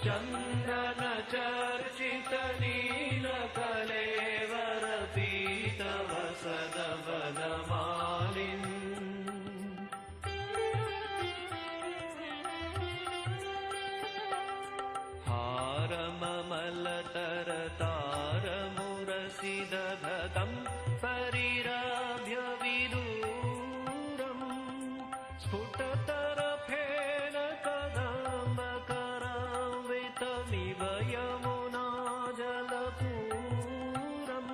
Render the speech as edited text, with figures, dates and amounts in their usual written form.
चन्दन चर्चित नीलकलेवर पीत वसद वनमालिन् हारममलतर तारमुरसि दधतं परिराभ्य विदूरम् स्फुटतर फेन कदम्बकरान्वितमिव यमुना जलपूरम्